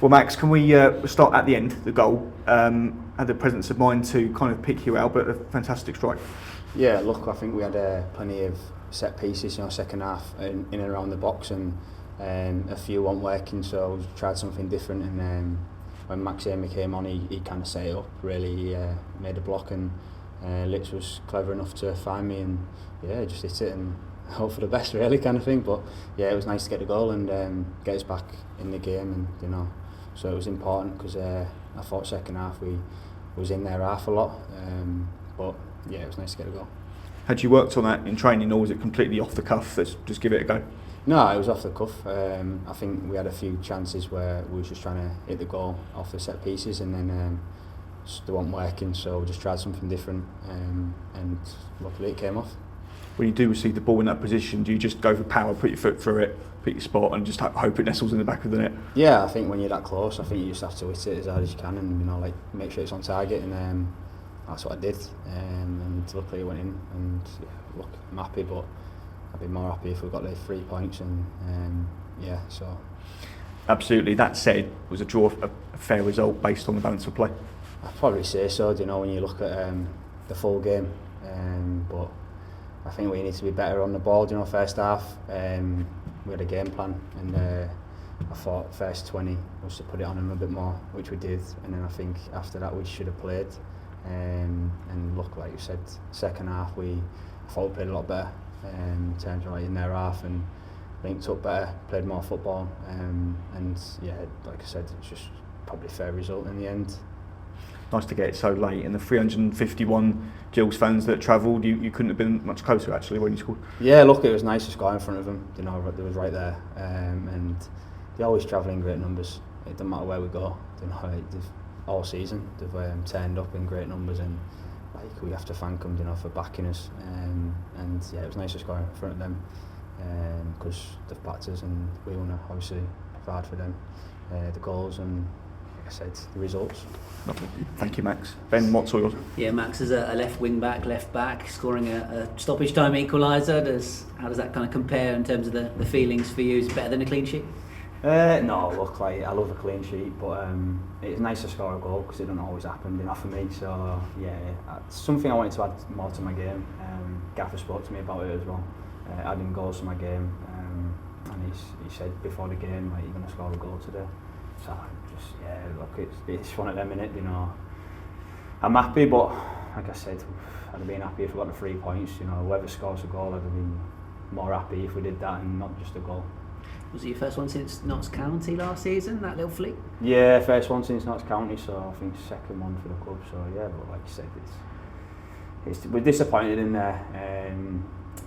Well, Max, can we start at the end, the goal? Had the presence of mind to kind of pick you out, but a fantastic strike. Yeah, look, I think we had plenty of set pieces, second half in and around the box, and a few weren't working, so we tried something different. And when Max Amy came on, he kind of set it up. Really, he made a block, and Litz was clever enough to find me, and just hit it and hope for the best, really, kind of thing. But yeah, it was nice to get the goal and get us back in the game, and so it was important because I thought second half we was in their half a lot, but yeah, it was nice to get a goal. Had you worked on that in training, or was it completely off the cuff? Let's just give it a go. No, it was off the cuff. I think we had a few chances where we were just trying to hit the goal off the set pieces, and then they weren't working, so we just tried something different, and luckily it came off. When you do receive the ball in that position, do you just go for power, put your foot through it, pick your spot, and just hope it nestles in the back of the net? Yeah, I think when you're that close, I think you just have to hit it as hard as you can, and make sure it's on target, and that's what I did. And luckily it went in, and look, I'm happy, but I'd be more happy if we got the 3 points, and so. Absolutely. That said, was a draw a fair result based on the balance of play? I'd probably say so. When you look at the full game, but I think we need to be better on the ball. First half we had a game plan, and I thought first 20 was to put it on them a bit more, which we did, and then I think after that we should have played. And look, like you said, second half I thought we played a lot better in terms of in their half, and linked up better, played more football, and like I said, it's just probably a fair result in the end. Nice to get it so late, and the 351 Gills fans that travelled, you couldn't have been much closer actually when you scored. Yeah, look, it was nice to score in front of them. They was right there, and they always travel in great numbers. It doesn't matter where we go. All season they've turned up in great numbers, and we have to thank them, for backing us. And yeah, it was nice to score in front of them, because they've backed us, and we want to obviously provide for them the goals and, like I said, the results. Lovely. Thank you, Max. Ben, what's all yours? Yeah, Max is a left back, scoring a stoppage time equaliser. How does that kind of compare in terms of the feelings for you? Is it better than a clean sheet? No, look, I love a clean sheet, but it's nice to score a goal because it doesn't always happen, for me. So yeah, it's something I wanted to add more to my game. Gaffer spoke to me about it as well, adding goals to my game, and he said before the game, you're going to score a goal today. So look, it's one of them, innit, I'm happy, but like I said, I'd have been happy if we got the 3 points. Whoever scores a goal, I'd have been more happy if we did that and not just a goal. Was it your first one since Notts County last season, that little fleet? Yeah, first one since Notts County, so I think second one for the club. So yeah, but like you said, we're disappointed in there.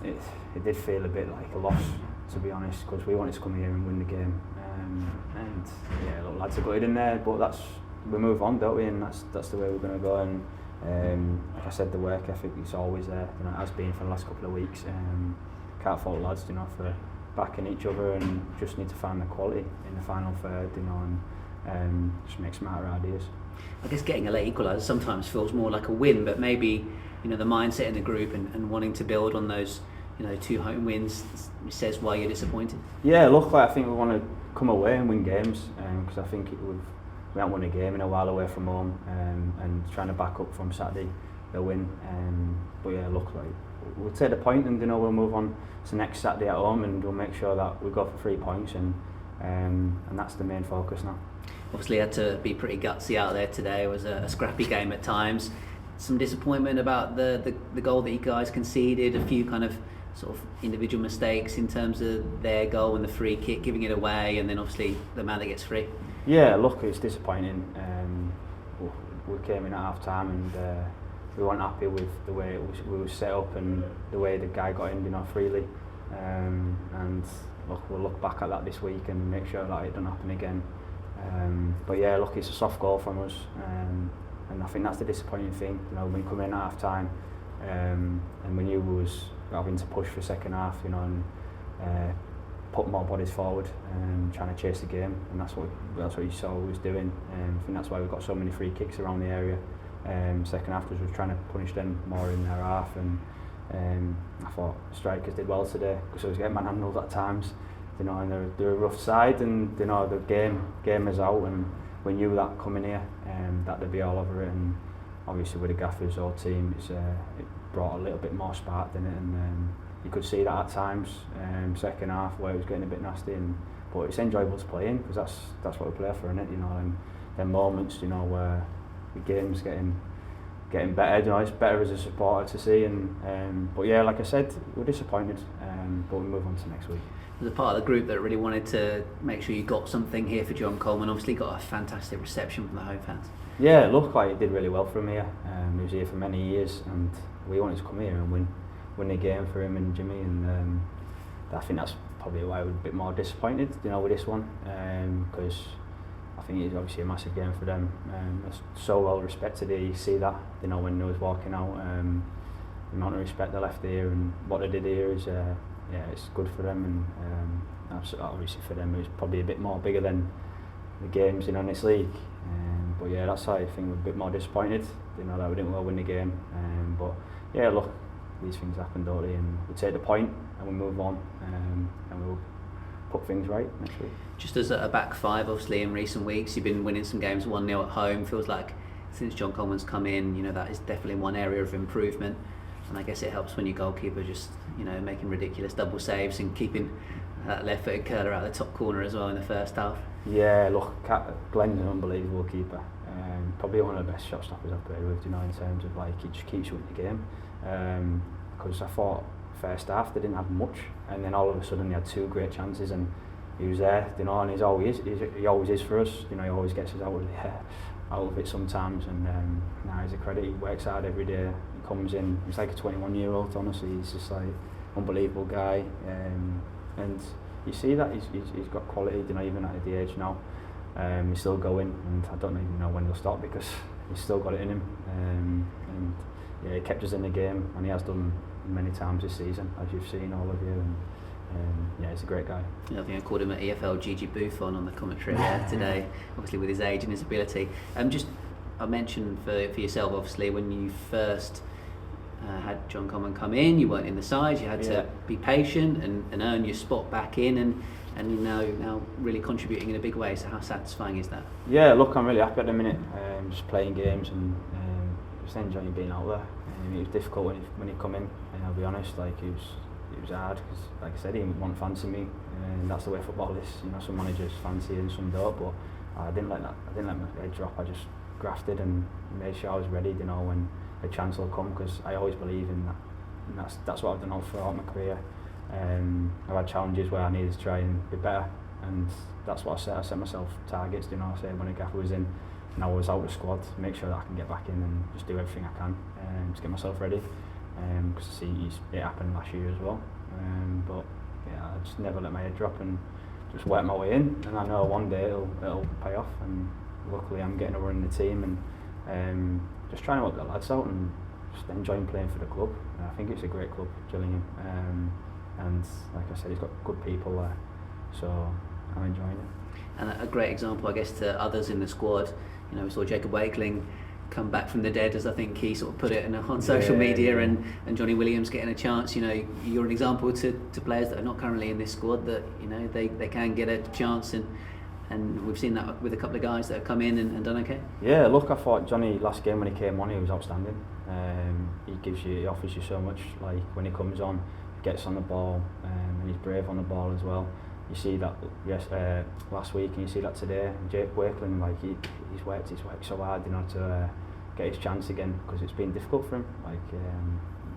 It did feel a bit like a loss, to be honest, because we wanted to come here and win the game. And yeah, look, lads are gutted in there, but we move on, don't we? And that's the way we're going to go. And like I said, the work ethic is always there. It has been for the last couple of weeks. Can't fault lads, for backing each other, and just need to find the quality in the final third, and just make smarter ideas. I guess getting a late equaliser sometimes feels more like a win, but maybe the mindset in the group and wanting to build on those 2 home wins says why you're disappointed. Yeah, look, I think we want to come away and win games, because I think we haven't won a game in a while away from home, and trying to back up from Saturday the win. But yeah, look, we'll take the point, and we'll move on to next Saturday at home, and we'll make sure that we go for 3 points, and that's the main focus now. Obviously had to be pretty gutsy out there today. It was a scrappy game at times. Some disappointment about the goal that you guys conceded, a few kind of sort of individual mistakes in terms of their goal and the free kick, giving it away, and then obviously the man that gets free. Yeah, look, it's disappointing. We came in at half time, and we weren't happy with the way we were set up and the way the guy got in, freely. And look, we'll look back at that this week and make sure that it doesn't happen again. But yeah, look, it's a soft goal from us, and I think that's the disappointing thing. When coming in at half time, and we knew we was having to push for second half, and put more bodies forward and trying to chase the game, and that's what you saw we was doing. I think that's why we got so many free kicks around the area. Second half, because we were trying to punish them more in their half, and I thought strikers did well today because I was getting manhandled at times. you know, and they're a rough side, and you know the game is out, and we knew that coming here, that they'd be all over it, and obviously with the Gaffers' whole team, it brought a little bit more spark in it, and you could see that at times, second half where it was getting a bit nasty, but it's enjoyable to play in because that's what we play for, isn't it? You know, and them moments, you know, where the game's getting better. You know, it's better as a supporter to see, but yeah, like I said, we're disappointed, but we move on to next week. As a part of the group that really wanted to make sure you got something here for John Coleman, obviously got a fantastic reception from the home fans. Yeah, it looked like it did really well for him here. He was here for many years, and we wanted to come here and win the game for him and Jimmy, and I think that's probably why we're a bit more disappointed, you know, with this one, because I think it's obviously a massive game for them. It's so well respected here. You see that, you know, when they was walking out, the amount of respect they left here and what they did here is, yeah, it's good for them, and obviously for them it was probably a bit more bigger than the games in this league. But yeah, that's why I think we're a bit more disappointed, you know, that we didn't well win the game. But yeah, look, these things happen, don't they? And we take the point and we move on, and we'll put things right next week. Just as a back five, obviously in recent weeks you've been winning some games 1-0 at home. Feels like since John Coleman's come in, you know, that is definitely one area of improvement. And I guess it helps when your goalkeeper just, you know, making ridiculous double saves and keeping that left-footed curler out of the top corner as well in the first half. Yeah, look, Glenn's an unbelievable keeper. Probably one of the best shot stoppers I've played with, you know, in terms of like he just keeps winning the game. Because I thought first half they didn't have much, and then all of a sudden they had two great chances, and he was there, you know, and he always is for us. You know, he always gets us out of it sometimes, and now he's a credit. He works hard every day. He comes in. He's like a 21-year-old. Honestly, he's just like unbelievable guy, and you see that he's got quality. You know, even at the age now, he's still going, and I don't even know when he'll stop because he's still got it in him. And yeah, he kept us in the game, and he has done many times this season, as you've seen, all of you. And yeah, he's a great guy. Yeah, I think I called him an EFL Gigi Buffon on the commentary today, obviously with his age and his ability. I mentioned for yourself, obviously, when you first had John Coleman come in, you weren't in the side, you had to be patient and earn your spot back in, and you're now really contributing in a big way. So how satisfying is that? Yeah, look, I'm really happy at the minute, just playing games and just enjoying being out there. It was difficult when he come in, and I'll be honest, like it was hard because, like I said, he won't fancy me, and that's the way football is. You know, some managers fancy and some don't, but I didn't let my head drop. I just grafted and made sure I was ready, you know, when a chance will come, because I always believe in that, and that's what I've done all throughout my career. I've had challenges where I needed to try and be better, and that's what I set myself targets, you know. I said when a gaffer was in and I was out of the squad, make sure that I can get back in and just do everything I can to get myself ready, because I see it happened last year as well. But yeah, I just never let my head drop and just work my way in, and I know one day it'll pay off, and luckily I'm getting a run in the team, and just trying to help the lads out and just enjoying playing for the club. I think it's a great club, Gillingham, and like I said, it's got good people there, so I'm enjoying it. And a great example, I guess, to others in the squad. You know, we saw Jacob Wakeling come back from the dead, as I think he sort of put it on social media, and Johnny Williams getting a chance. You know, you're an example to players that are not currently in this squad, that, you know, they can get a chance, and we've seen that with a couple of guys that have come in and done okay. Yeah, look, I thought Johnny last game when he came on, he was outstanding. He offers you so much. Like when he comes on, he gets on the ball, and he's brave on the ball as well. You see that last week, and you see that today. Jake Wakeling, like he's worked so hard, you know, to get his chance again, because it's been difficult for him. Like, to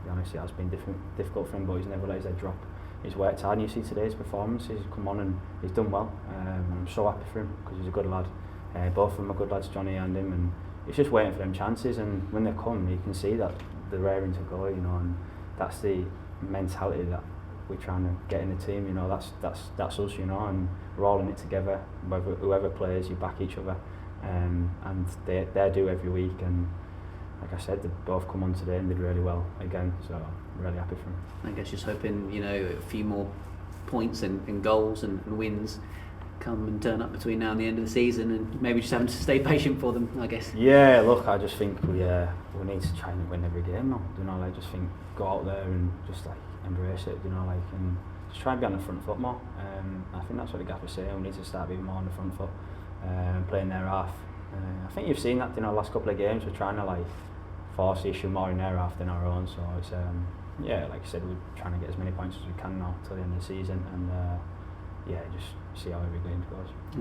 be honest, it has been difficult for him, but he's never let his head drop. He's worked hard, and you see today's performance. He's come on and he's done well. I'm so happy for him because he's a good lad. Both of them are good lads, Johnny and him, and it's just waiting for them chances. And when they come, you can see that they're raring to go, you know, and that's the mentality that we're trying to get in the team. You know, that's us, you know, and we're all in it together. Whoever plays, you back each other, and they do every week. And like I said, they both come on today and did really well again, so I'm really happy for them. I guess just hoping, you know, a few more points and goals and wins come and turn up between now and the end of the season, and maybe just having to stay patient for them, I guess. Yeah, look, I just think we need to try and win every game now. You know, like, just think, go out there and just like embrace it. You know, like, and just try and be on the front foot more. I think that's what the gaffer's saying. We need to start being more on the front foot, playing their half. I think you've seen that in our last couple of games. We're trying to like force the issue more in their half than our own. So it's yeah, like I said, we're trying to get as many points as we can now till the end of the season, and yeah, just see how every game goes.